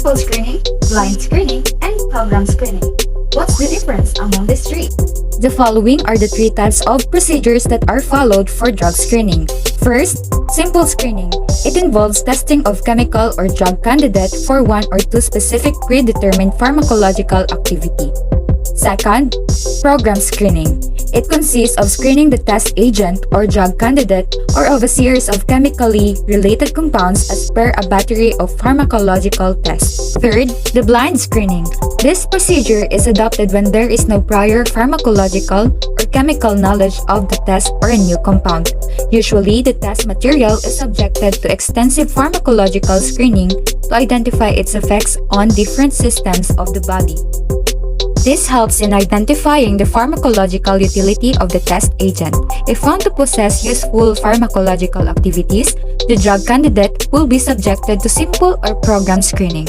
simple screening, blind screening, and program screening. What's the difference among these three? The following are the three types of procedures that are followed for drug screening. First, simple screening. It involves testing of chemical or drug candidate for one or two specific predetermined pharmacological activity. Second, program screening. It consists of screening the test agent or drug candidate or of a series of chemically related compounds as per a battery of pharmacological tests. Third, the blind screening. This procedure is adopted when there is no prior pharmacological or chemical knowledge of the test or a new compound. Usually, the test material is subjected to extensive pharmacological screening to identify its effects on different systems of the body. This helps in identifying the pharmacological utility of the test agent. If found to possess useful pharmacological activities, the drug candidate will be subjected to simple or program screening.